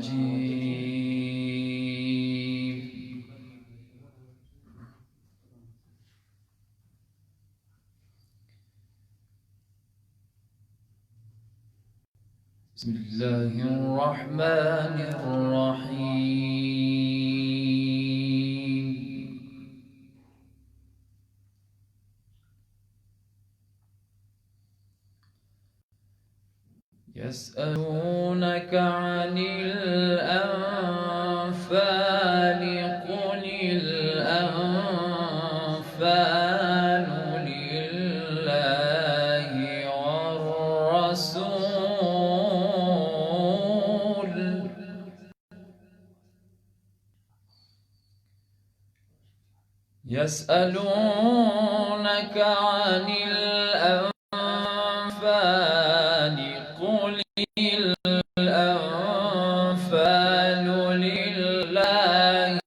الرجيم. بسم الله الرحمن الرحيم. يسألونك عن الأنفال قل الأنفال لله والرسول. يسألونك عن الأنفال قل الأنفال لله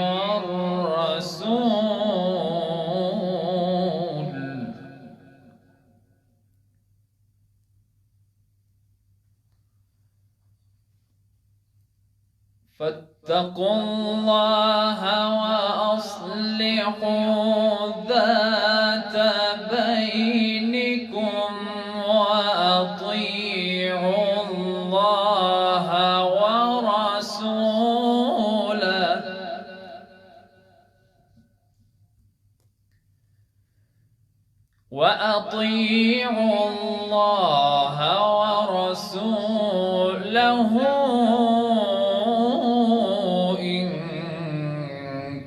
والرسول. فاتقوا الله وأصلحوا ذات بينكم وأطيعوا الله ورسوله إن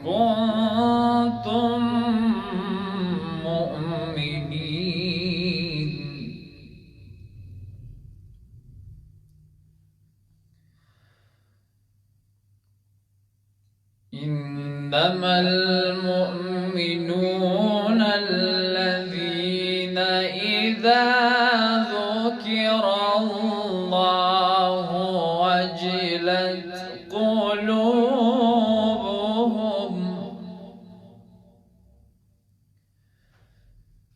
كنتم مؤمنين. إنما المؤمنون الذين إذا ذكر الله وجلت قلوبهم.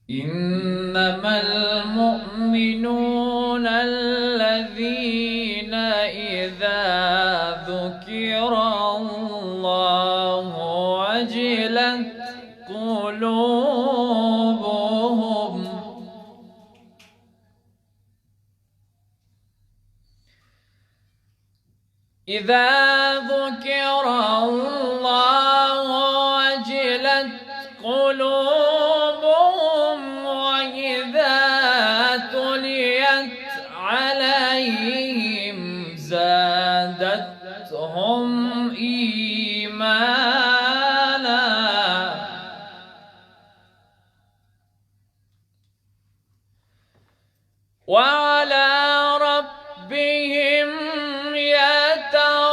إنما المؤمنون الذين إذا ذكر الله وجلت قلوبهم. إذا ذكر الله وجلت قلوبهم وإذا تليت عليهم زادتهم إيمانا وعلى ربهم يتوكلون.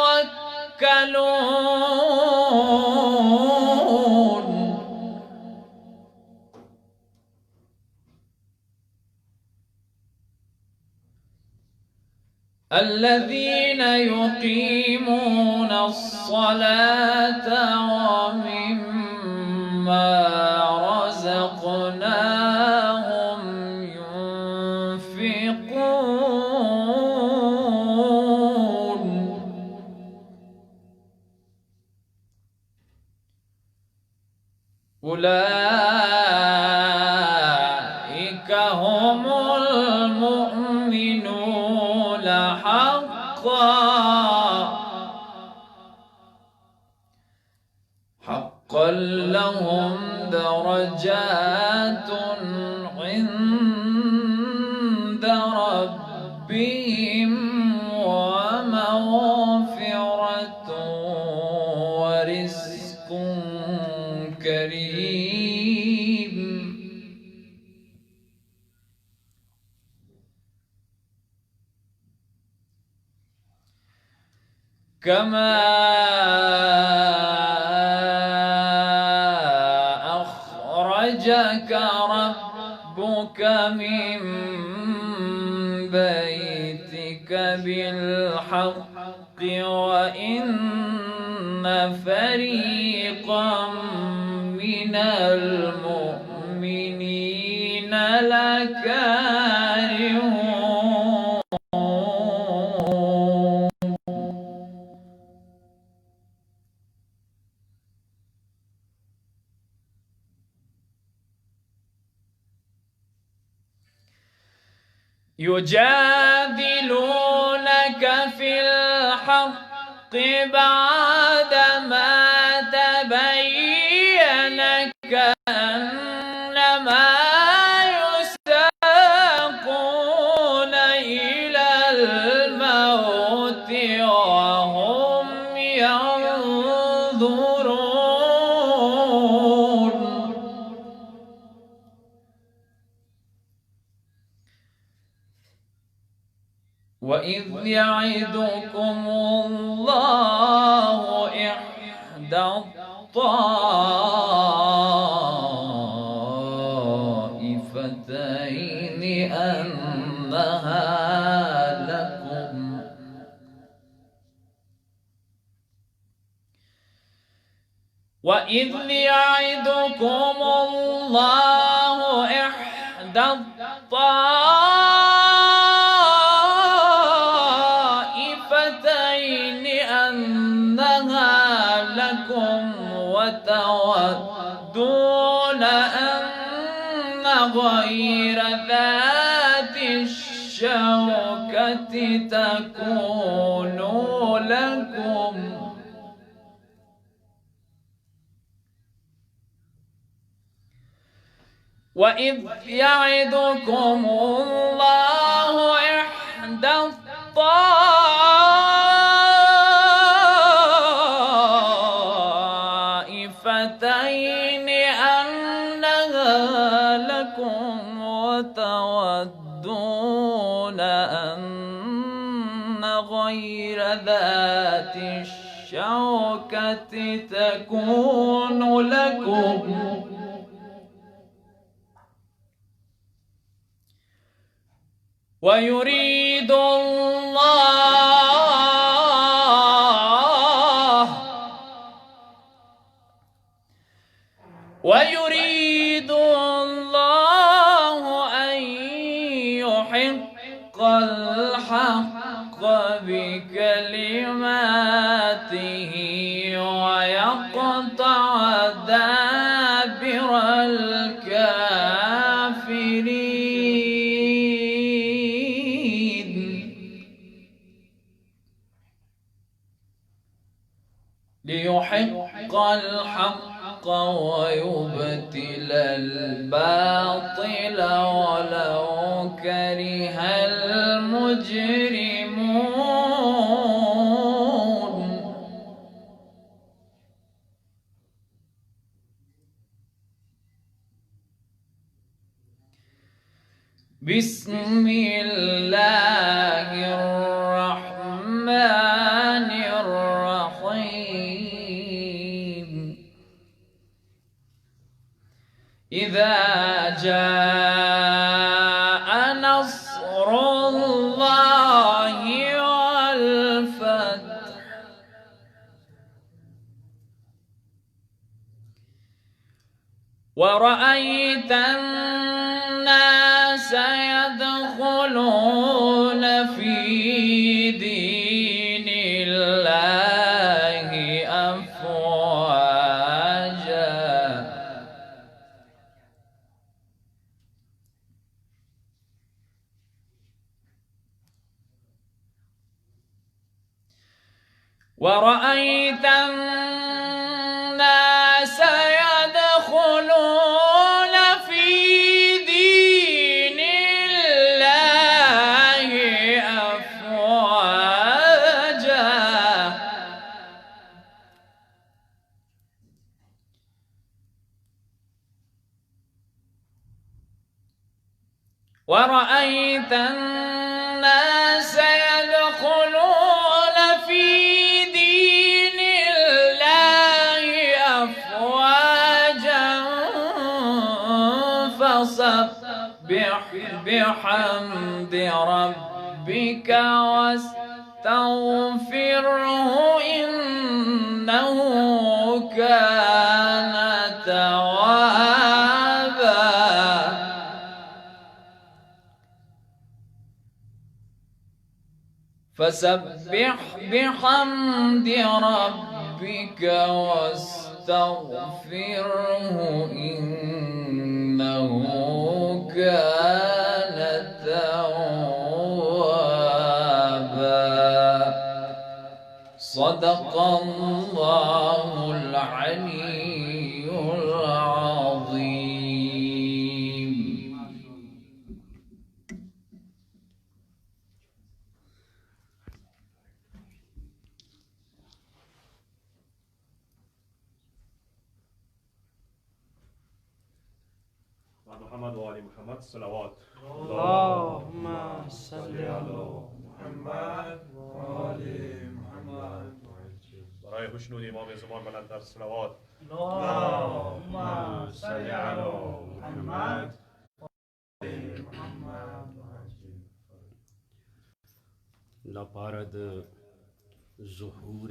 الذين يقيمون الصلاة ومما رزقناهم ينفقون. أولئك هم المؤمنون حقا لهم درجات عند ربهم ومغفرة ورزق كريم. كما أخرجك ربك من بيتك بالحق وإن فريقا من المؤمنين لكارهون. يجادلونك في الحق بعدما تبين كأنما يساقون إلى الموت وهم ينظرون وإذ يعدكم الله إحدى الطائفتين أنها لكم وإذ يعدكم الله إحدى الطائفتين أنها لكم وتودون أن غير ذات الشوكة تكون لكم وإذ يعدكم الله إحدى الطائفتين أنها لكم وتودون أن غير ذات الشوكة تكون لكم ويريد الله أن يحق الحق بكلماته ويقطع دابر الكافرين ليحق الحق ويبطل الباطل ولو كره المجرمون بسم الله الرحمن الرحيم إذا جاء نصر الله والفتح ورأيت الناس يدخلون في دين الله أفواجا ورأيت الناس يدخلون في دين الله أفواجا ورأيت الناس يدخلون في دين الله أفواجا فسبح بحمد ربك واستغفره إنه كان توابا فسبح بحمد ربك واستغفره إنه كان توابا صدق الله العلي العظيم. محمد وآل محمد صلوات. اللهم صل على محمد وآل محمد. برای خشنود امام زمان بلندتر صلوات. اللهم صل على محمد وآل محمد. لپاره د ظهور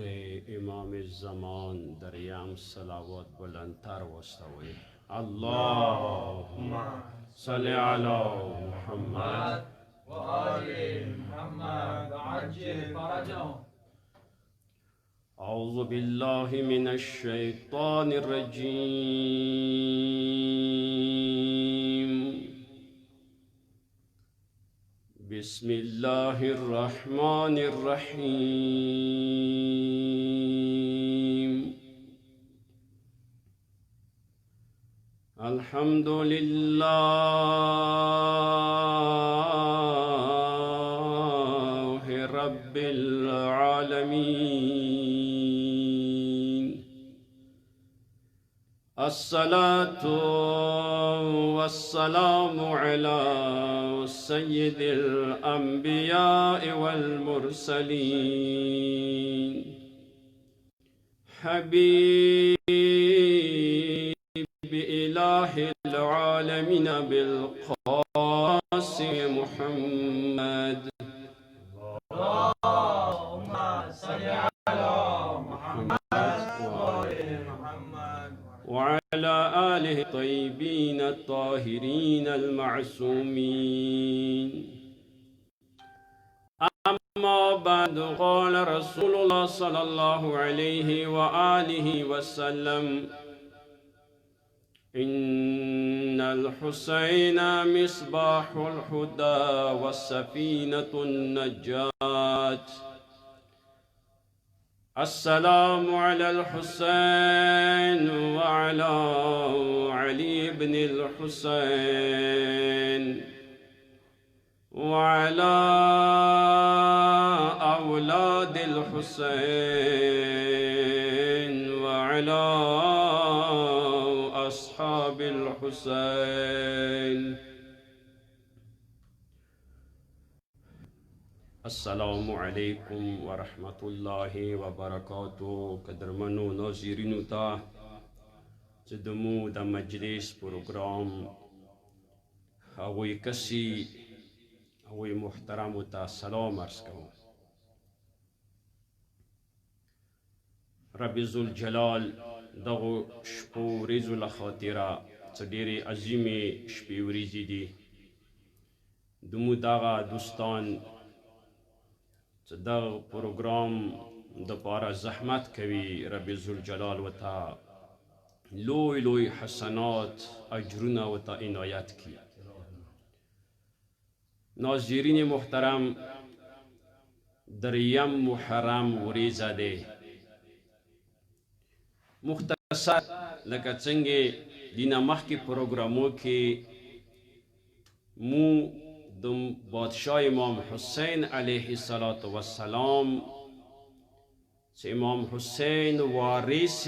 امام زمان دریم صلوات بلندتر واستوي. اللهم صل على محمد وآل محمد عجل فرجهم. أعوذ بالله من الشيطان الرجيم. بسم الله الرحمن الرحيم. الحمد لله رب العالمين. الصلاة والسلام على سيد الأنبياء والمرسلين حبيب إله العالمين بالقاسم محمد. اللهم صل على محمد وآل محمد وعلى آله الطيبين الطاهرين المعصومين. أما بعد، قال رسول الله صلى الله عليه وآله وسلم: إن الحسين مصباح الهدى وسفينة النجاة. السلام على الحسين وعلى علي بن الحسين وعلى أولاد الحسين وعلى أصحاب الحسين. السلام علیکم ورحمة الله وبرکاته. قدرمنو ناظرینو ته چې دمو د مجلس پروګرام هغوی کسی هغوی محترمو ته سلام عرض کوم. رب ذوالجلال دغو شپو ورځو له خاطره څه ډېرې عظیمې شپې ورځې دي. دمو دغه دوستان چې دغه پروګرام دپاره زحمت کوي، رب ذوالجلال ورته لوی لوی حسنات اجرونه ورته عنایت کړي. ناظرین محترم، دریم محرم ورځه دی. مختصر لکه څنګه دینه مخکې پروګرامو کې مو د بادشاه امام حسین علیه السلام چې امام حسین وارث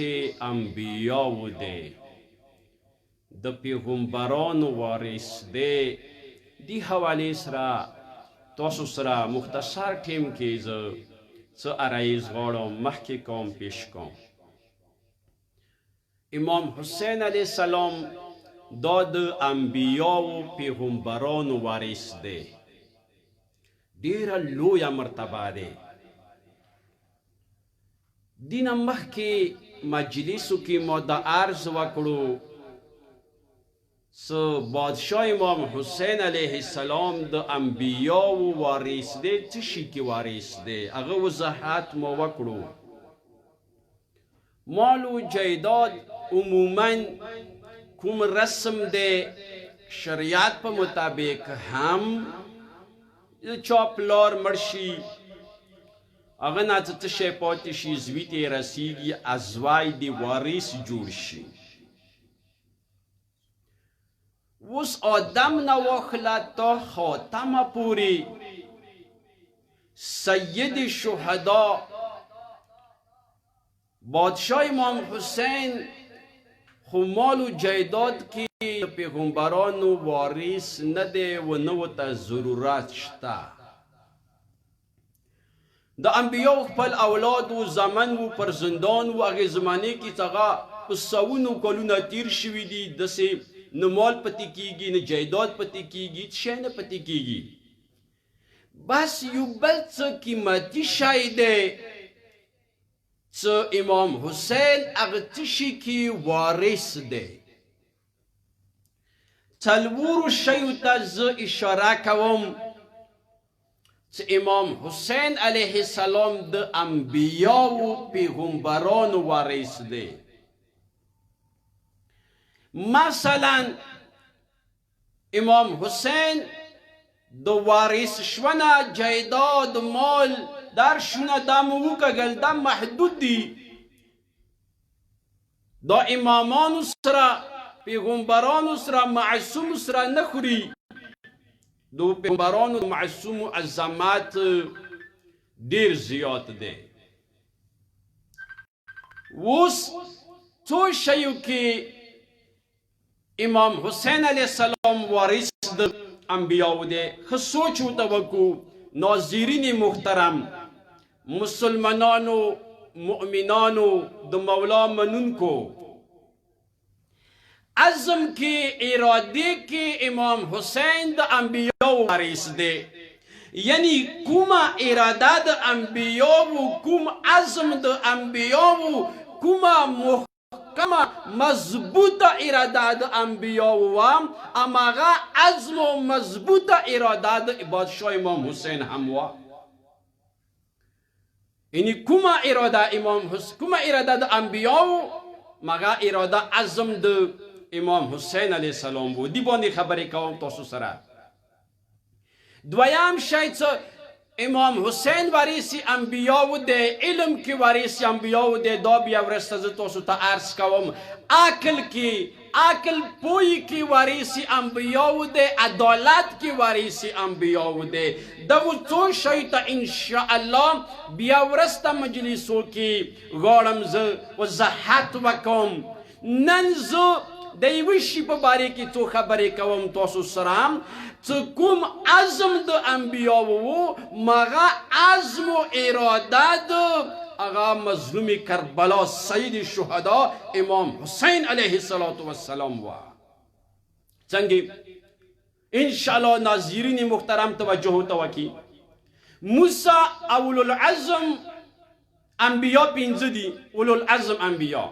انبیاء دی، د پیغمبرانو وارث دی. دی حوالې سره تاسو سره مختصر ټیم کې زه څه عرایض غواړم مخکې کوم پیش کوم. امام حسین علیه السلام دا د انبیاء و پیغمبرانو وارث دی. ډیره لویه مرتبه دی. دینه مخکې مجلسو کې ما دا عرض وکړو بادشاه امام حسین علیه السلام د انبیاء و وارث دی. څه شي کې وارث دی هغه وضاحت ما وکړو. مال و جایداد عموما کوم رسم دی شریعت په مطابق هم چا پلار مړ شي هغه نه څه شی پاتې شي زوی ته یې رسیږي ازوای د وارث جوړ شي اوس آدم نه واخله تا خاتمه پورې سید شهدا بادشاه امام حسین خو مال و جایداد کې پیغمبرانو وارث نه دی و نه ورته ضرورت شته د انبیاو خپل اولاد و زمن و فرزندان و هغې زمانې کې څغه په سوونو کلونه تیر شوي دي داسې نه مال پتې کېږي نه جایداد پتې کېږي څه شی نه پتې کېږي بس یو بل څه قیمتي شی دی څه امام حسین هغه څه شي کې وارث دی څلورو شیو ته زه اشاره کوم چې امام حسین علیه السلام د انبیاو پیغمبرانو وارث دی مثلا امام حسین د وارث شونه جایداد مال در شونه دا مو وکږل دا محدود دي دا امامانو سره پیغمبرانو سره معصوم سره نه خوري د پیغمبرانو معصوم عظمت ډیر زیات دی اوس څو شیو کې امام حسین علیه السلام وارث د انبیاو دی ښه سوچ ورته وکړو ناظرین محترم مسلمانانو مؤمنانو د مولا منونکو عزم کې اراده کې امام حسین د انبیاو وارث دی یعنی کومه اراده د انبیاو کوم عزم د انبیاو کومه کما مضبوطه اراده د انبیاو وام اماغه عزم و مضبوطه اراده د بادشاه امام حسین هم وا یعنی کومه اراده د انبیاو ماغه اراده عزم د امام حسین علیه السلام و دی باندې خبرې کوم تاسو سره دویم شی څه امام حسین وارث انبیاو دی علم کې وارث انبیاو دی دا بیا وروسته زه تاسو ته عرض کوم عقل پوی کې وارث انبیاو دی عدالت کې وارث انبیاو دی دغه څو شی ته انشاء الله بیا وروسته مجلسو کې غواړم زه وضاحت وکوم نن زه د یوه شي په باره کې څو خبرې کوم تاسو سره څه کوم عزم د انبیاو و مغه عزم و اراده د هغه مظلوم کربلا سید شهدا امام حسین علیه السلام و څنګه انشاءالله ناظرین محترم توجه توکي موسی اولو العزم انبیا پنځه دي اولو العزم انبیا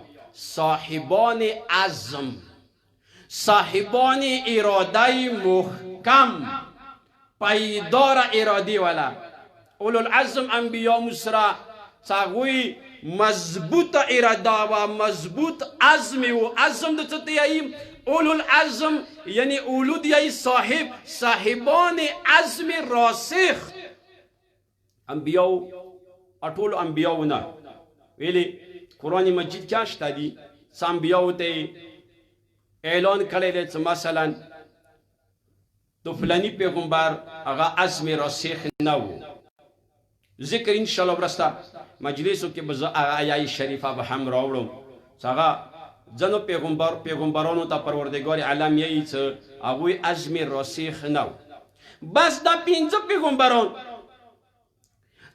صاحبان عزم صاحبان اراده محکم پایدار اراده والا اولو العزم انبیا مسرا ساغوی مضبوط اراده و مضبوط عزم و عزم د تیایم اولو العزم یعنی اولو دیای صاحبان عزم راسخ انبیاو اټول انبیاونه ویلي قرآن مجید کې شته دي انبیاو ته اعلان کړی دی چې مثلا د فلانی پیغمبر هغه عزم راسخ نه و ذکر انشاءالله برسته مجلسو کې به زه هغه آیه شریفه به هم راوړم چې هغه ځینو پیغمبرانو ته پروردګار عالم یې چې هغوی عزم راسخ نه و بس دا پنځه پیغمبران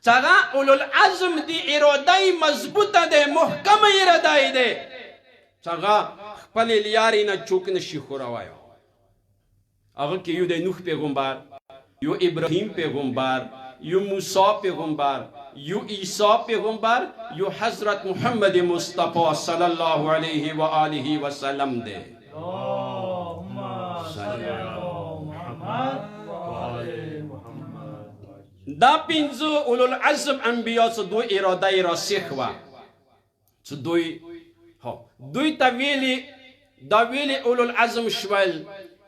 چې هغه اولو العزم دی اراده مضبوطه دی محکمه اراده دی چې هغه خپل لیارې نه چوک نشي خوروای هغه کې یو د نوح پیغمبر یو ابراهیم پیغمبر یو موسی پیغمبر یو عیسی پیغمبر یو حضرت محمد مصطفی صلی الله علیه و آله و سلم دی اللهم صل علی محمد و آل محمد دا پنځه اولو العزم انبیا څه دوی اراده راسخ و څه دوی ته ویلي دا ویلي اولو العزم شول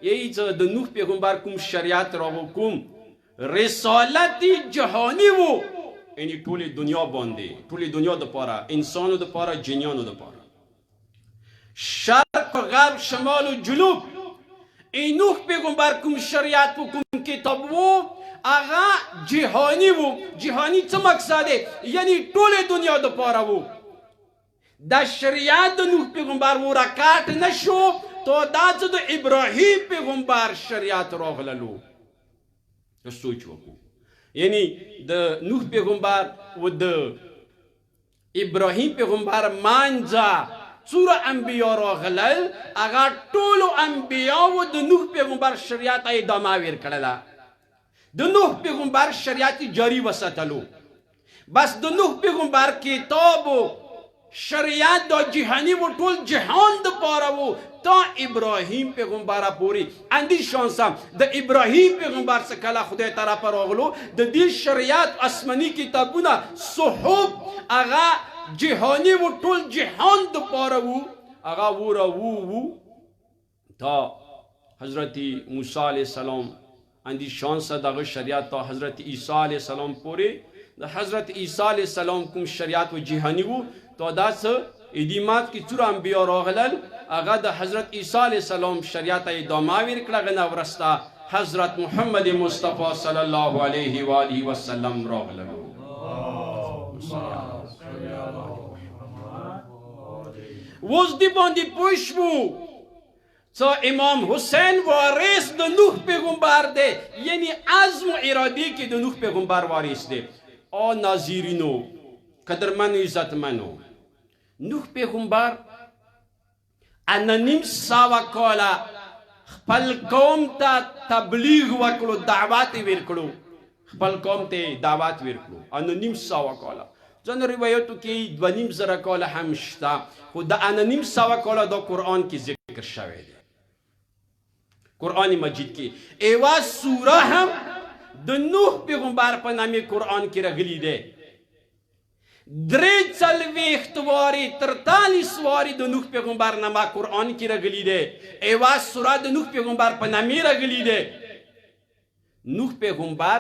یی چې د نوح پیغمبر کوم شریعت راغو کوم رسالت جهانی و یعنی ټولې دنیا باندې، ټولې دنیا دپاره، انسانو دپاره، جنیانو دپاره، شرق و غرب، شمال و جنوب. این نوح پیغمبر کوم شریعت و کوم کتاب و اغا جهانی و جهانی څه مقصد دی؟ یعنی ټولې دنیا دپاره و. دا شریعت د نوح پیغمبر و راکاټ نشو تو دا څه د ابراهیم پیغمبر شریعت راغللو. سوچ وکړو، یعنی د نوح پیغمبر و د ابراهیم پیغمبر منځه څومره انبیا راغلل، هغه ټولو انبیاو د نوح پیغمبر شریعت ادامه ورکړله. د نوح پیغمبر شریعت جاری وساتلو. بس د نوح پیغمبر کتاب و شریعت د جهانی و ټول جهان دپاره و تا ابراهیم پیغمبر پورې. اندې شانسه د ابراهیم پیغمبر څخه کله خدای طرفه راغلو د دې شریعت آسماني کتابونه صحف هغه جهانی و ټول جهان دپاره و، هغه وو تا حضرت موسی علیه السلام. اندې شانسه دغه شریعت تا حضرت عیسی علیه السلام پورې. د حضرت عیسی علیه السلام کوم شریعت و جهانی و تا دا څه ادیمات کې څومره انبیا راغلل، هغه د حضرت عیسی علیه السلام شریعت ادامه ورکړه. هغه نه وروسته حضرت محمد مصطفی صلی الله علیه و آله وسلم راغللو. اوس دې باندې پوه شوو څه امام حسین وارث د نوح پیغمبر دی، یعنی عزم و ارادې کې د نوح پیغمبر وارث دی. او ناظرینو، قدرمنو، عزتمنو، نوح پیغمبر انا نیم سوه کاله خپل قوم ته تبلیغ وکړو، دعوت یې ورکړو، خپل قوم ته دعوت ورکړو. انا نیم سوه کاله، ځینو روایتو کې 2.5 کاله هم شته، خو د انا نیم سوه کاله دا قرآن کې ذکر شوی دی. قرآن مجید کې ایوا سوره هم د نوح پیغمبر په نامې قرآن کې راغلی دی. 43 وارې تر 43 وارې د نوح پیغمبر نامه قرآن کې راغلی دی. ایوا سوره د نوح پیغمبر په نامې راغلی دی. نوح پیغمبر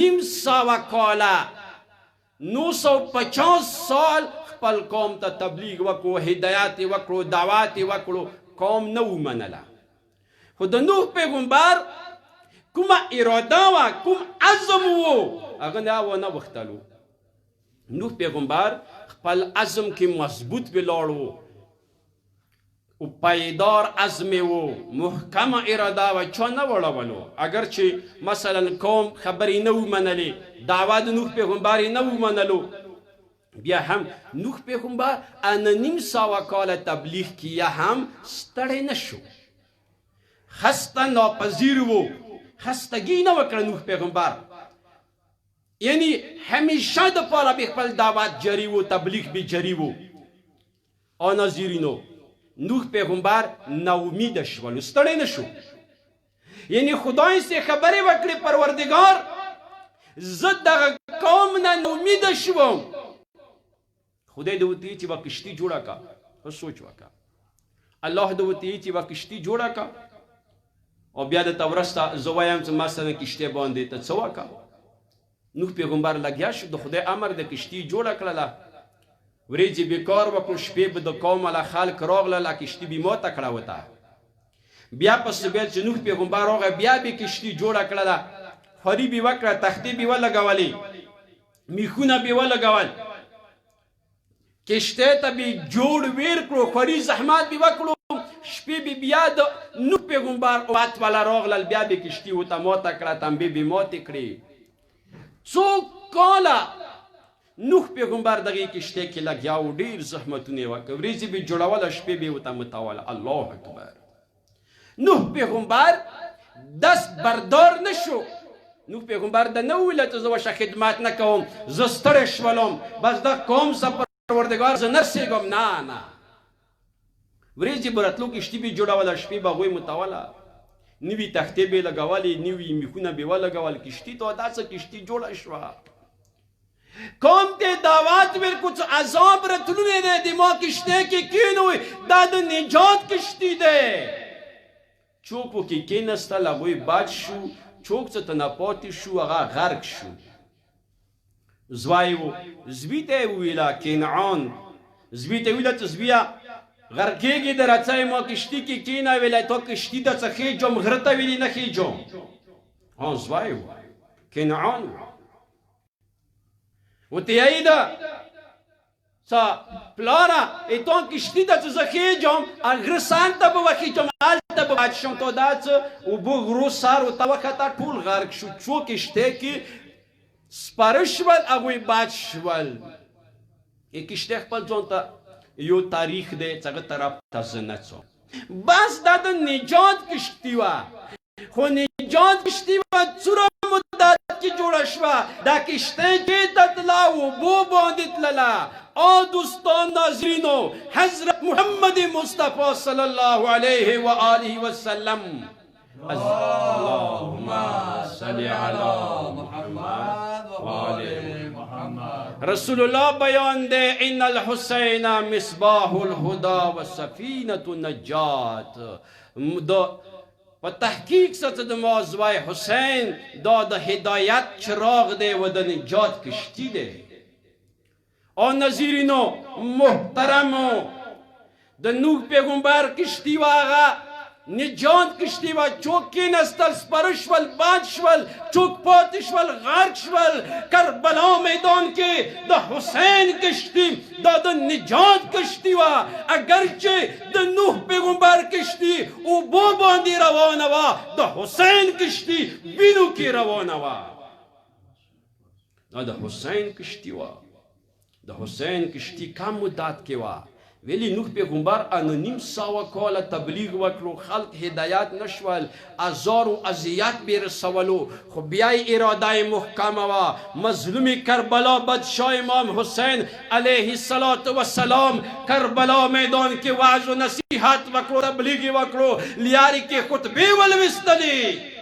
نیم سوه کاله 950 سال خپل قوم ته تبلیغ وکړو، هدایت یې وکړو، دعوت یې وکړو، قوم نه ومنله. خو د نوح پیغمبر کومه اراده وه، کوم عزم و، هغه نه ونه غوښتلو. نوح پیغمبر خپل عزم کې مضبوط ولاړ و، او پایدار عزم و، محکمه اراده و، چا نه وړولو. اگر چې مثلا قوم خبرې نه ومنلې، دعوت د نوح پیغمبر یې نه ومنلو، بیا هم نوح پیغمبر نیم سوه کاله تبلیغ کیه هم ستړی نشو، خسته ناپذیر و، خستگی نه وکړه نوح پیغمبر. یعنی همیشه دپاره به خپل دعوت جاری و، تبلیغ به جاری و. او ناظرینو، نوح پیغمبر ناامیده شولو، ستړی نشو. یعنی خدای سې خبرې وکړې پروردگار زه دغه قوم نه ناامیده شوم. خدای دې ورته چې به کشتي جوړه کا. خو سوچ وکړه، الله دې ورته چې به کشتي جوړه کا، او بیا درته وروسته زه وایم چې مثلا کشتۍ باندې ته څه وکړه. نوح پیغمبر لګیا شو، د خدای امر د کشتي جوړه کړله. ورځې بیکار وکړو، شپې به د قوم له خلک راغلله، کشتي به ماته کړه وته. بیا پس بیا چې نوح پیغمبر راغی، بیا به کشتي جوړه کړله، خوري به وکړه، تختې به ولګولې، میخونه به ولګول، کشتۍ ته به جوړ ویر کړو، خوري زحمت به وکړو. شپې به بیا د نوح پیغمبر امت والا راغلل، بیا به کشتي ورته ماته کړه، تنبې به ماتې کړې. څو کاله نوح پیغمبر دغه کشتۍ کې لګیا و، ډېر زحمتونه یې وکړ، ورځې به جوړوله، شپې به یې ورته متوله. الله اکبر. نوح پیغمبر دست بردار نشو. نوح پیغمبر د نه وویله چې زه وشه خدمت نه کوم، زه ستړی شولم، بس دا قوم څه پروردګار زه نه رسېږم. نه، ورځې به راتلو، کشتي به جوړوله، شپې به هغوی متوله، نوي تختې به یې لګولې، نوي میخونه به یې ولګول، کشتي ته داسې کشتي جوړه شوه. قوم ته دعوت ورکړو چې عذاب راتلونی دی، د ما کشتۍ کې کښېنوئ، دا د نجات کشتي دی. څوک پکې کښېنستل، هغوی بچ شو، څوک څه ته نه پاتې شو، هغه غرق شو. زوی و زوی ته ویلا کنعان زوی ته ویلا چې زویه غرقېږي د راڅی ما کشتي کې کېنه ویلی تا کشتي ته څه خېجم غره ته ویلي نه خېجم زوی و کنعان ورته یایي ده څه پلاره تا کشتي ته چې زه خېجم غره سان ته به وخېجم هلته به بچ شم تا دا څه اوبه غرو سر ورته وخته ټول غرق شو څو کشتۍ کې سپاره شول هغوی بچ شول کشتۍ خپل ځان ته یو تاریخ دی چې هغه طرف ته زه نه ځم بس دا د نجات کشتي وه خو نجات کشتي وه څومره مدت کې جوړه شوه دا کشتۍ چېرته تله اوبو باندې تلله دوستان ناظرینو حضرت محمد مصطفی صلی الله علیه و آله و سلم اللهم صل علی محمد و آل محمد رسول الله بیان ده ان الحسین مصباح الهدى و سفینة النجات په تحقیق سره د موضوع حسین دا د هدایت چراغ دی و د نجات کشتی دی ناظرینو محترمو د نوح پیغمبر کشتی و هغه نجات کشتی و چوک کېنستل سپاره شول باد شول چوک پاتې شول غرق شول کربلا میدان کې د حسین کشتی دا د نجات کشتی و اگرچه د نوح پیغمبر کشتی اوبو باندې روانه و د حسین کشتی وینو کې روانه و دا د حسین کشتی و د حسین کشتی کم مدت کې و ویلی نوح پیغمبر انونیم ساوه کاله تبلیغ وکړو خلق هدایت نشول ازار و اذیت به رسولو خو بیا اراده محکمه و مظلوم کربلا بادشاه امام حسین علیه السلام کربلا میدان کې وعظ و نصیحت وکړو تبلیغ وکړو لیاري کې خطبه ولوستلې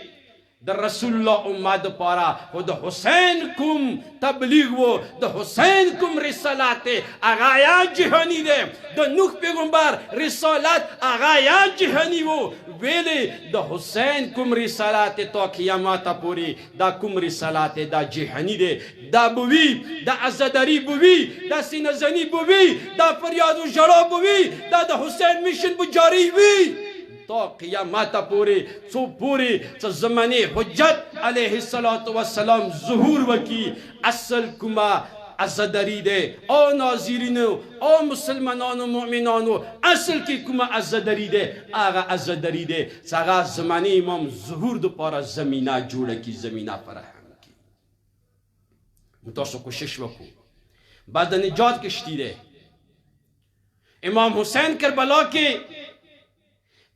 د رسول الله امت پاره خو د حسین کوم تبلیغ و د حسین کوم رسالت هغه یا جهانی دی د نوح پیغمبر رسالت هغه یا جهانی و ویلې د حسین کوم رسالت تا قیامت پورې دا کوم رسالت دا جهانی دی دا بوي دا عزاداری بوي دا سینه زنی بوي دا فریاد و ژړا بوي دا د حسین میشن بجاری وي تا قیامت پوری څو پوری چې زمانه حجت علیه السلام ظهور وکي اصل کومه عزاداری ده ناظرینو مسلمانانو مؤمنانو اصل کې کومه عزاداری ده هغه عزاداری ده چې هغه زمانه امام ظهور د پاره زمینه جوړه کی زمینه فراهم کی تاسو کوشش وکړو بعد نجات کشتی ده امام حسین کربلا کې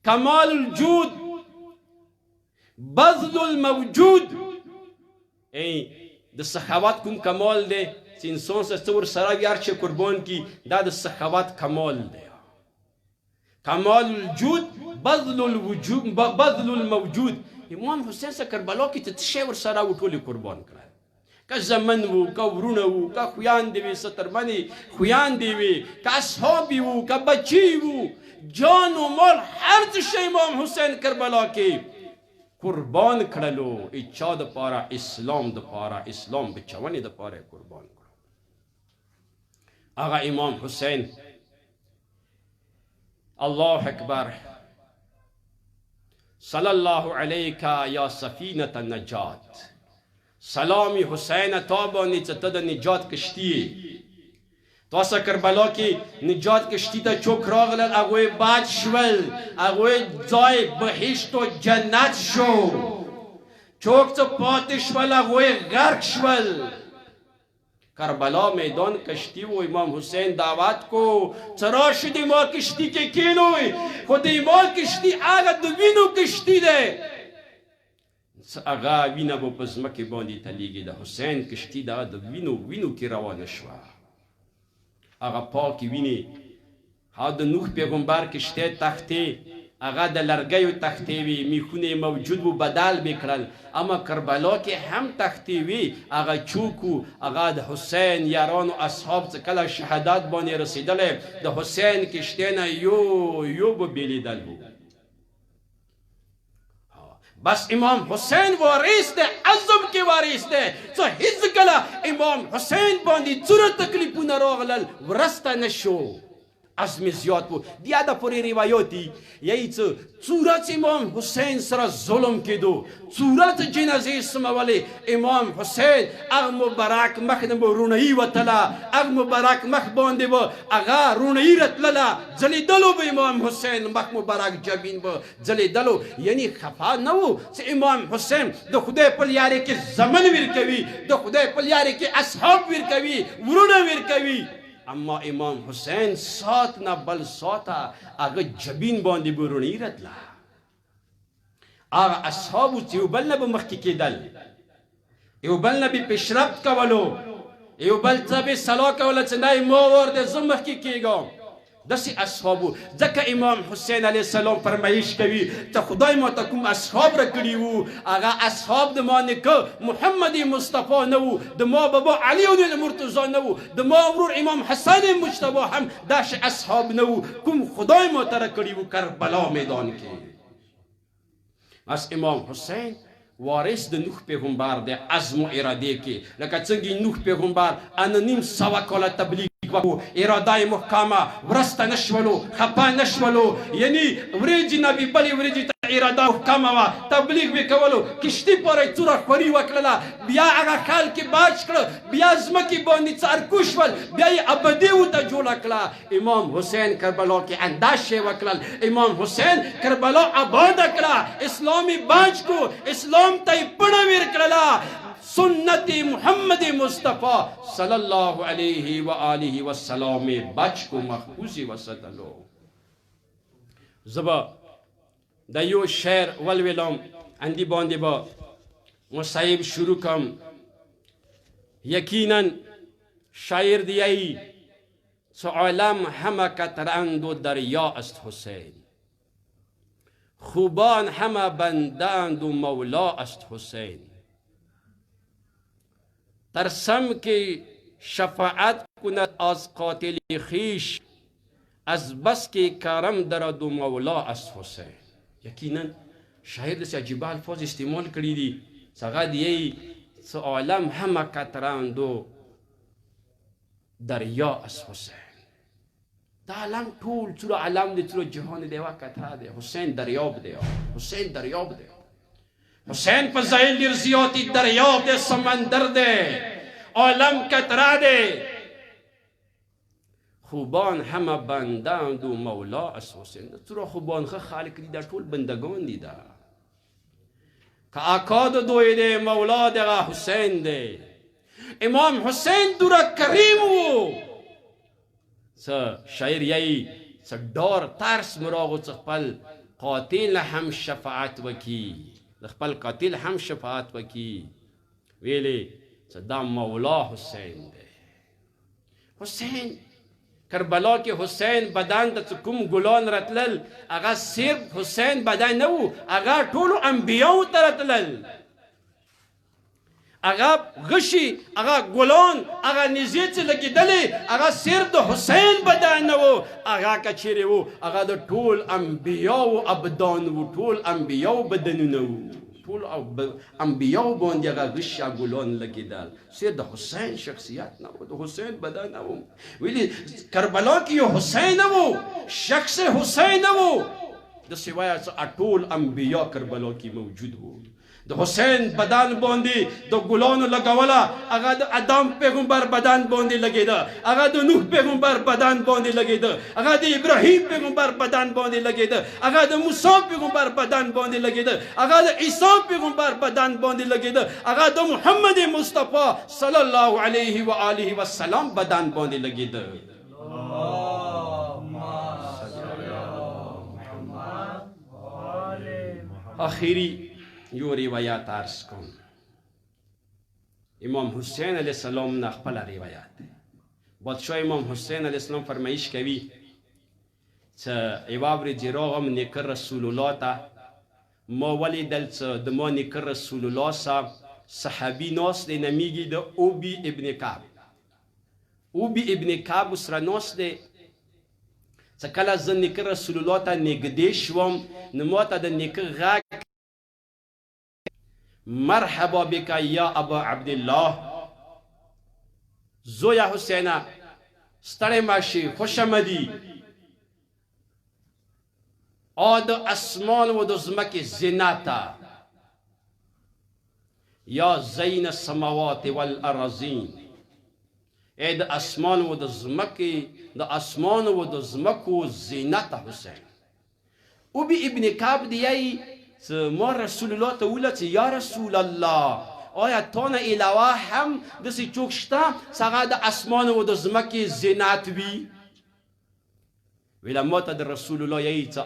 کمال الجود بذل الموجود د سخاوت کوم کمال دی چې انسان سره سره یار چې قربان کی دا د سخاوت کمال دی کمال الجود بذل الموجود امام حسین سره کربلا کې ته شی ور سره وټول قربان کړه که زمن وو که ورونه وو که خویاندې وي سترمنې خویاندې وي که اصحابې وو که بچی وو جان و مال هر څه شی امام حسین کربلا کې قربان کړلو اچا د پاره اسلام د پاره اسلام بچونې د پاره قربان کړو هغه امام حسین الله اکبر صلی الله علیک یا سفینة النجات سلامی حسین تا باندې چې ته د نجات کشتی تاسو کربلا کې نجات کشتی ته چوک راغلل هغوی باد شول هغوی ځای بهشت و جنت شو چوک څه پاتې شول هغوی غرق شول کربلا میدان کشتی و امام حسین دعوت کو چرا شد ما کشتی کې کینوی خود ما کشتی هغه د وینو کشتی ده هغه وینه به په ځمکې باندې تلیږي د حسین کشتی دا د وینو کې روانه شوه هغه پاکې وینې هغه د نوح پیغمبر کشتی تختې هغه د لرګیو تختې وي میخونه موجود و بدل بکړل اما کربلا کې هم تختې وي هغه چوکو هغه د حسین یارانو اصحاب څخه کله شهادت باندې رسیدلې د حسین کشتی نه یو به بیلیدل و بس امام حسین وارث دے عزم کے وارث دے سو هیڅ کله امام حسین باندې څومره تکلیفونه راغلل ورسته نشو عزم زیات وو بیا د پورې روایت دي یی څومره امام حسین سره ظلم کېدو څومره جنازې سمولې امام حسین هغه مبارک مخ نه رونهی وتله هغه مبارک مخ باندې به هغه رونهی رتلله ځلېدلو به امام حسین مخ مبارک جبین به ځلېدلو یعنی خفا نه و چې امام حسین د خدای په لارې کې زمن ورکوي د خدای په لارې کې اصحاب ورکوي ورونه ورکوي اما امام حسین سات نه بل ساته هغه جبین باندې به رونهی رتله هغه اصحابو چې یو بل نه به مخکې کېدل یو بل نه به پیشرفت کولو یو بل ته به صلاح کوله چې نه ما ورده زه مخکې کېږم داسې اصحابو ځکه امام حسین علیه السلام فرمایش کوي ته خدای ما ته کوم اصحاب راکړي وو هغه اصحاب د ما نیکه محمد مصطفی نه وو د ما بابا علي مرتضی نه وو د ما ورور امام حسن مجتبی هم داسې اصحاب نه وو کوم خدای ما ته راکړي وو کربلا میدان کې بس امام حسین وارث د نوح پیغمبر د عزم و اراده کې لکه څنګه نوح پیغمبر انونیم 100 کاله تبلیغ اراده محکمه ورسته نشولو خپه نشولو یعنی ورېجې نبی بلې ورېجې ته اراده محکمه وه تبلیغ به کولو کشتي پورې توره خوري وکړله بیا هغه خلک باج کړه بیا ځمکې باندې څارکو شول بیا یې ابدي ورته جوړه کړه امام حسین کربلا کې انداشې وکړل امام حسین کربلا آباده کړه اسلامي باج کو اسلام ته یې پړه ور کړله سنت محمد مصطفی صلی الله علیه و آله و سلام بچ کو محفوظی وساتلو زبا د یو شعر ولولم اندی باندې با مصیب شروع کم یقینا شاعر دیایی سو عالم همه کترند و دریا است حسین خوبان همه بندند و مولا است حسین ترسم که شفاعت کند از قاتل خیش از بس که کرم درد و مولا از حسین یقینا شاعر دسی عجیبه الفاظ استعمال کړي دي څنګه دی څه عالم همه کترند و دریا از حسین دا عالم ټول څومره عالم دی څومره جهان دی یوه کتره دی حسین دریاب دی حسین دریاب دی حسین په ظاهر ډېر زیاتې دریاب دی سمندر دی عالم کتره دی خوبان همه بندند و مولا از حسین څومره خوبان ښه خلک دي دا ټول بندگان دي دا که آقا د دوی دی مولا دغه حسین دی امام حسین دوره کریم و څه شاعر یی څه ډار ترس مراغو څه خپل قاتل هم شفاعت وکي د خپل قاتل هم شفاعت وکي ویلې چې دا مولا حسین دی حسین کربلا کې حسین بدن ته کوم ګلان رتلل هغه صرف حسین بدن نه وو هغه ټولو انبیاو ته رتلل هغه غشي هغه ګلان هغه نږدې چې لګېدلې هغه صرف د حسین بدن نه وو هغه که چیرې وو هغه د ټول انبیاو ابدان وو ټول انبیاو بدنونه وو ټول انبیاو باندې هغه غش ګلان لګېدل صرف د حسین شخصیت نه وو د حسین بدن نه وو ویلي کربلا کې یو حسین نه وو شخص حسین نه وو د سوایه ټول انبیا کربلا کې موجود وو د حسین بدن باندې د ګلانو لګوله هغه د ادم پیغمبر بدن باندې لګېده هغه د نوح پیغمبر بدن باندې لګېده هغه د ابراهیم پیغمبر بدن باندې لګېده هغه د موسی پیغمبر بدن باندې لګېده هغه د عیسی پیغمبر بدن باندې لګېده هغه د محمد مصطفی صلی الله علیه و آله و سلام بدن باندې لګېده آخری یو روایت عرض کن امام حسین علیه السلام نه خپل روایت بادشاه امام حسین علیه السلام فرمایش کوي چې یوه ورځ راغم نیکه رسول الله ته ما ولیدل چې د ما نیکه رسول الله صاحب صحابي ناست دی نمیږي د اوبی ابن کعب اوبی ابن کعب سره ناست دی چې کله زه نیکه رسول الله ته نږدې شوم نو ما ته د نیکه غږ مرحبا بك یا ابا عبدالله، زویا حسینه ستړی ماشي، خوش آمدی. او د اسمان و د ځمکې زینته، یا زین السماوات والارضین، ای د اسمان و د ځمکې، د اسمان و د ځمکو زینته حسین. او بی ابن کعب دیایی ما رسول الله ته ویله چې یا رسول الله، آیا تا نه علاوه هم داسې څوک شته چې هغه د اسمان و د ځمکې زینت وي؟ ویله ما ته د رسول الله یایي چې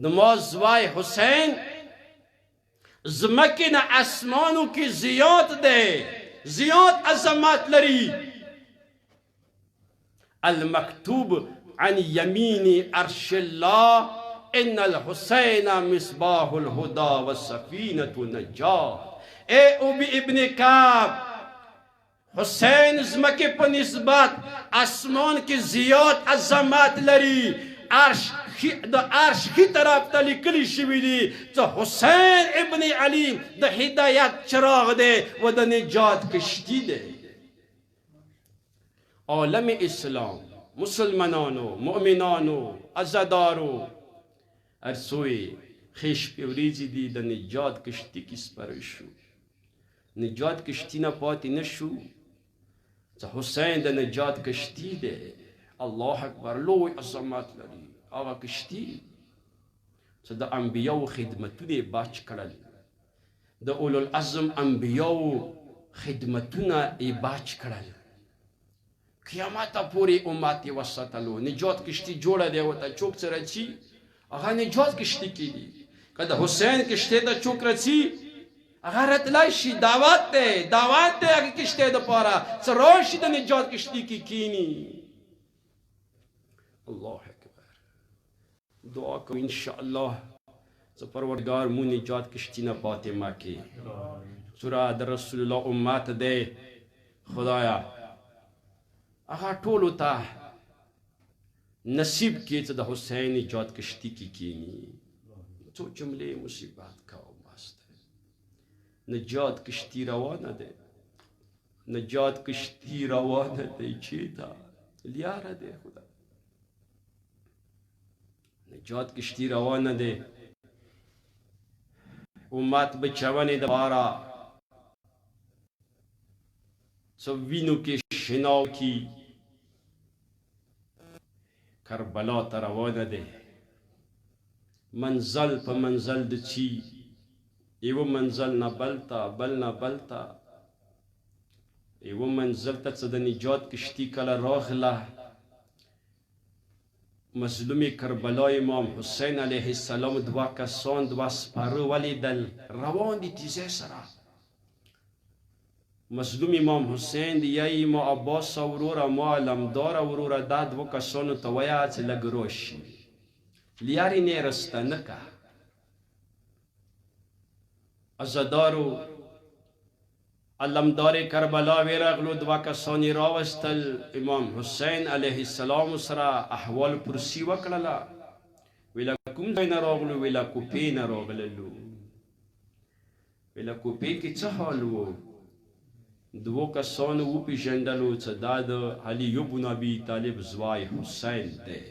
د ما زوی حسین ځمکې نه اسمانو کې زیات دی، زیات عظمت لري. المکتوب عن یمین عرش الله ان الحسین مصباح الهدى والسفینة نجات. اے ابی ابن کعب، حسین ځمکې په نسبت اسمان کې زیات عظمت لري. د عرش ښي طرف ته لیکلي شوي دي چې حسین ابن علي د هدایت چراغ دی و د نجات کشتي دی. عالم اسلام، مسلمانانو، مؤمنانو، عزادارو، هر سوی خیش پې وریځې دي د نجات کشتي کې سپاره شو. نجات کشتي نه پاتې نه شو چې حسین د نجات کشتي دی. الله اکبر، لوی عظمت لري هغه کشتي چې د انبیاو خدمتونه یې باج کړل، د اولو العزم انبیاو خدمتونه یې باج کړل، قیامت پورې امت یې وساتلو. نجات کشتي جوړه دی، ورته څوک چې رچي هغه نجات کشتي کېږي. که د حسین کشتۍ ته څوک رڅي هغه راتلی شي، دعوت دی، دعوت دی هغې کشتۍ دپاره چې راشي د نجات کشتي کې کینی. الله اکبر. دعا کو انشاءالله چې پروردگار مو نجات کشتي نه پاتې مه کړي. سوره د رسول الله امت دی، خدایا هغه ټولو ته نصیب کړي چې د حسین نجات کشتي کې کینی. څو جملې مصیبت کوم است. نجات کشتی روانه ده، نجات کشتی روانه ده چیتا لیاره ده خدا. نجات کشتی روانه ده، امت بچوانه ده بارا سو وینو که شناو کی کربلا تا روانه ده. منزل پا منزل ده چی، ایو منزل نه بلتا، بل نه بلتا، ایو منزل ته چې د نجات کشتي کله راغله، مظلوم کربلا امام حسین علیه السلام دوه کسان، دوه سپاره ولیدل روان دي تیزه سره. مظلوم امام حسین دی یای ما عباس وروره، ما علمدار وروره، دا دوه کسانو ته وایه چې لږ راشي، لیارې نه رسته نه که. عزادارو علمدار کربلا ویرغلو، دوه کسانی راوستل، امام حسین علیه السلام سره احوال پرسی وکړله. ویله کوم ځای نه راغلو؟ ویله کوپې نه راغللو. ویله کوپې کې څه حال و؟ دوو کسانو وپېژندلو چې دا د علي بن ابي طالب زوی حسین دی.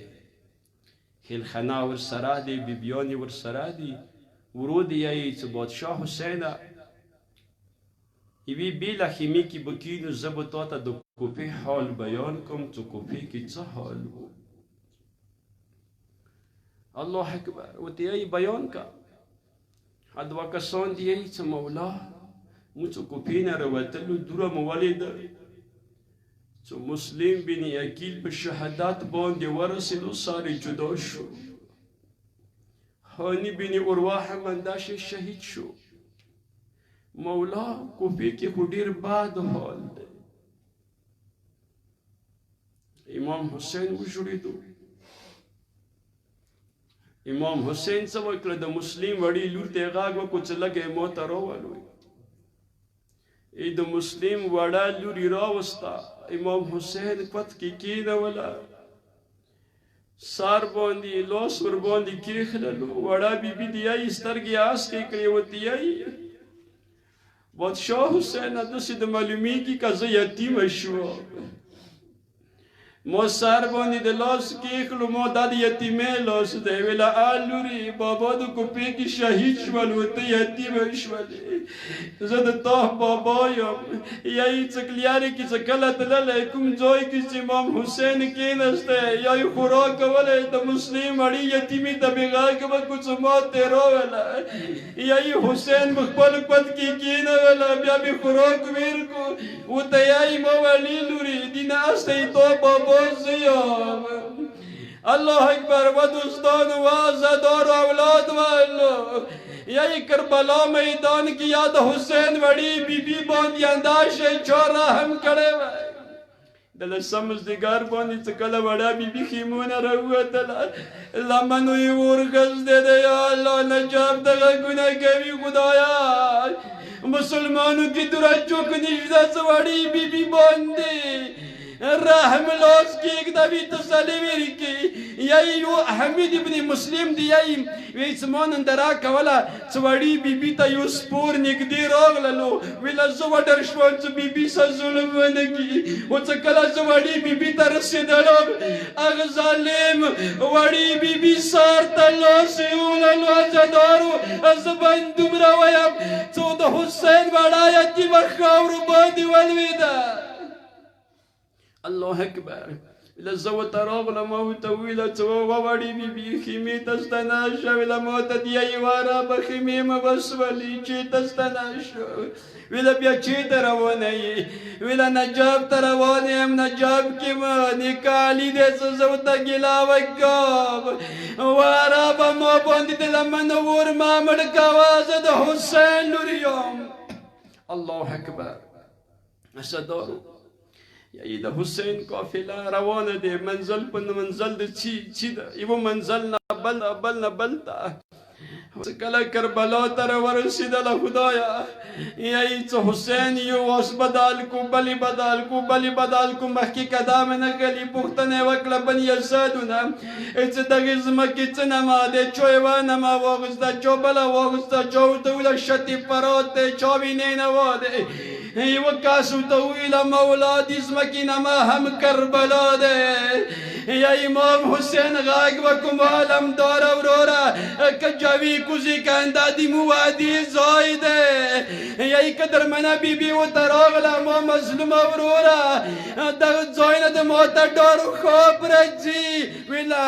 خیلخانه ورسره دی، بیبیانې ورسره دي. ورو دی یایي چې بادشاه حسینه یوې بېله خیمې کې به کینو، زه به تا ته د کوپې حال بیان کوم چې کوپې کې څه حال و. الله اکبر. ورته یایي بیان که. دوه کسان دي یایي چې مولا موږ چې کوپې نه راوتلو دوره مو ولیده چې مسلم بن عقیل په شهادت باندې ورسېدو، سارې جدا شو. هانی بن عروه هم همداسې شهید شو. مولا کوپې کې خو ډېر بد حال دی. امام حسین وژړېدو. امام حسین څه وکړه؟ د مسلم وړي لور ته یې غږ وکړو چې لږ یې ما ته راولوئ. د مسلم وړه لور یې راوسته، امام حسین پت کې کېنوله سار باندې لاس ور باندې کېښللو وړه بیبي د یایي سترګې اسکې کړې ورته یایي بادشاه حسین داسې د معلومیږي که زه یتیمه شوم ما سر باندې د لاس کېښلو ما دا د یتیمۍ لاس دی ویله لورې بابا د کوپې کې شهید شول ورته یتیمه شولې زه د تا بابا یم یایي څکلیانې کې څه کله تللی کوم ځای کې چې امام حسین کېنستی یایي خوراک کولی د مسلم مړي یتیمې ته بېغږه به کوڅمات یې راوله یایي حسین به خپل کود کې کېنوله بیا مې خوراک ویل کو ورته یایي ما ویلې لورې دې ناستی تا بابا زیام الله اکبر و دوستان و عزادار و اولاد والو یہی کربلا میدان کی یاد حسین وڑی بی بی باندی انداش چورا ہم کڑے وائے دل سمزدگار باندی چکل وڑا بی بی خیمون رہو دل لمنوی ورگز دے دے یا اللہ نجاب دگا گناہ کبھی خدایا مسلمانوں کی درجوں کو نجدہ سوڑی بی بی باندی رحم لاس کی ایک دبی تسلی میری کی یہی یو حمید ابن مسلم دی یہی ویسمان اندرا کولا سوڑی بی بی تا یو سپور نگدی راغ للو ویلا زو درشوان سو بی بی سا ظلم ونگی و چکلا سوڑی بی بی تا رسی دلو اغ ظالم وڑی بی بی سار تلو سیولا لو ازدارو ازبان دمرا ویم چو دا حسین وڑایا تی بخاور باندی والویدہ الله اکبر لزو تراغ لموت ویلا تو ووڑی بی بی خیمی تستناشا ویلا موت دیئی وارا بخیمی مبسولی چی تستناشا ویلا بیا چی تروانی ویلا نجاب تروانی ام نجاب کی ما نکالی دے سزو تا گلا وکاب وارا با مو باندی دلمن ور مامد کوازد حسین لوریوم الله اکبر اسدارو یہی دا حسین قافلہ روان دے منزل پن منزل دے چی دا ایو منزل نا بلتا کلا کربلا تر ورسید لخدایا یہی چو حسین یو اس بدال کو بلی بدال کو مخی قدام نگلی پختنے وکل بنی اسادونا ایچ دغیز مکی چنما دے چویوہ نما واغستا چو بلا واغستا چو دولا شتی پروتے چوی نینوا دے ایو کاسو طویل مولا دیزمکی نما ہم کربلا دے یا امام حسین غاق وکم عالم دور اورورا کجاوی کزی کا اندادی موادی زائد ہے یا قدر منا بی بی و تراغلا ما مظلوم اورورا دا زائن دا موتا دور خواب رجی ویلا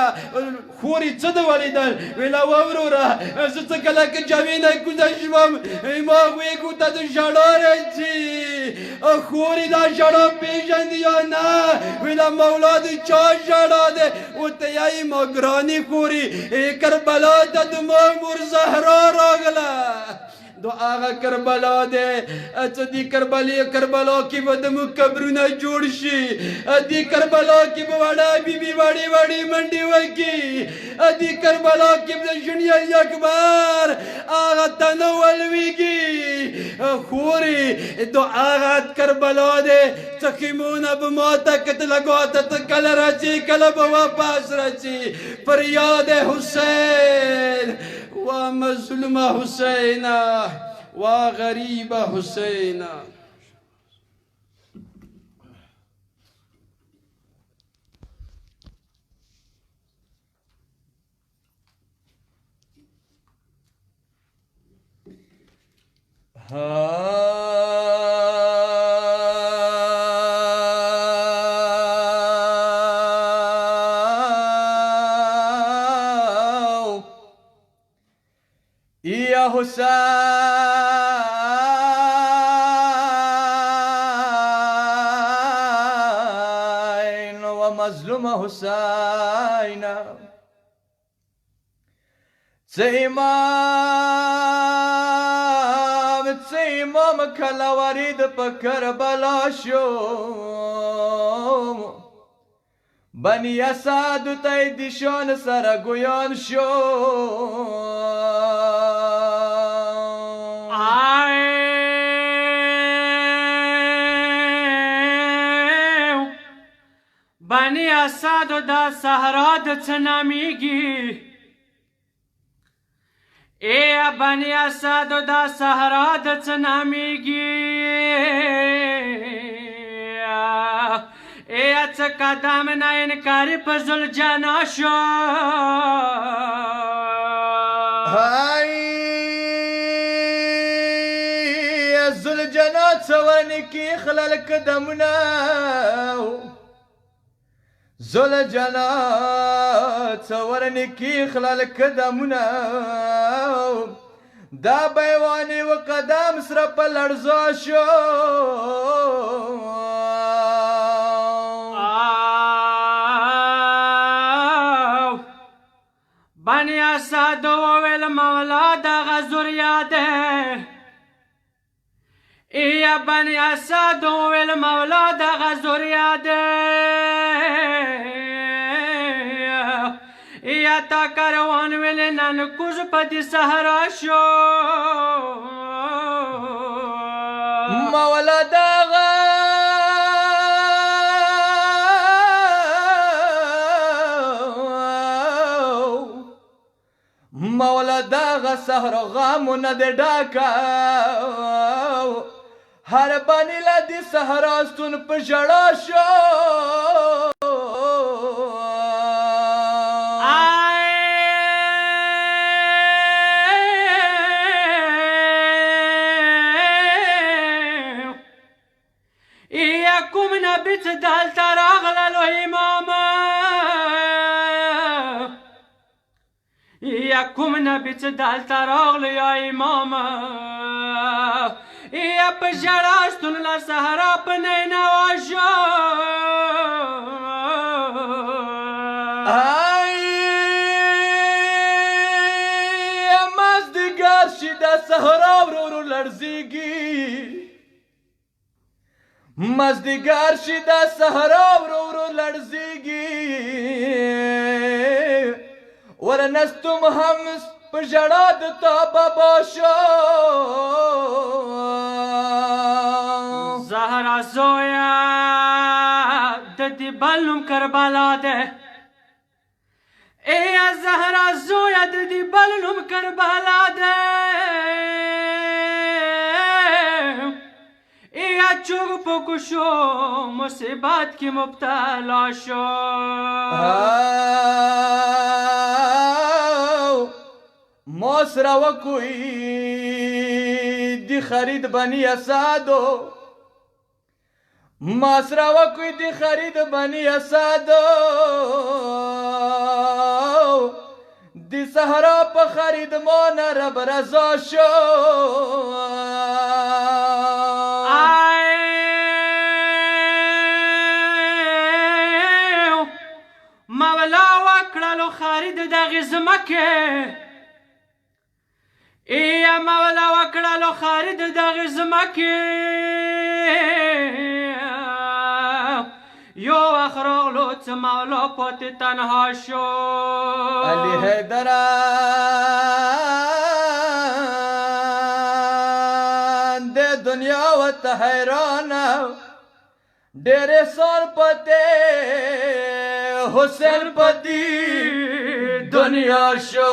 خوری چد والی دل ویلا اورورا زتکلا کجاوی نا کزشوام امام ویگو تا دا جڑا رجی خوری دا جڑا پیجن دیا نا ویلا مولا دا چا جڑا دے او تیائی مگرانی خوری کربلا دا دمامور زہرا راگلا دو آغا کربلا دے اچھا دی کربلا کی ودمو قبرونا جوڑشی دی کربلا کی بوڑا بی بی وڑی منڈی وکی دی کربلا کی جنیا یکبار آغا تنوالوی کی خوری دو آغا کربلا دے چخیمونا بموتا کتلگوتا تکل رچی کلب واپاس رچی پر یاد حسین ومظلم حسین وغریب حسین یا حسین و مظلوم حسین چه امام کلا ورید پا کربلا شو بنی اسد تای دیشان سر گویان شو بني اسد دا صحرا د څه نامیږي ای بني اسد دا صحرا د څه نامیږي ای څه قدم نه انکار په زل جانا شو زل جانا څورن کی خلل قدمنا زل جانا څورن کی خلل قدمنا دا بیوانی و قدم سره په لړزا شو بني اسد وویل مولا دغه زوریا ده ای بني اسد وویل مولا دغه زوریا ده ای تا کاروان ویل نن کوز په دې صحرا شو مولا دغه مولا دغه صحرا غمونه دې ډاکه هر بني له دې صحرا ستون په ژړا شو کوم نبی چې دلته راغللو اماما یا کوم نبی چې دلته راغلو یا اماما یا په ژړا ستون له صحرا په نینوا شو مازدیګر شي د صحرا ورو ورو لړزیږي مازدیګر شي د صحرا ورو ورو لړزیږي ورنستم هم په ژړا د تا بابا شو زهرا زویا د دې بل نوم کربلا ده ای زهرا زویا د دې بل نوم کربلا ده چوک پکو شو مصیبت کی مبتلا شو موسرا و کوئی دی خرید بنی اسادو موسرا و کوئی دی خرید بنی اسادو دی صحرا په خرید مون رب رضا شو مولا وکړلو خرید دغه زمکه ای مولا وکړلو خرید دغه زمکه یو اخراغلو څه مولا پاتې تنها شو علی حیدران د دنیا و ته حیران ډېرې سال پته حسین پتی دنیا شو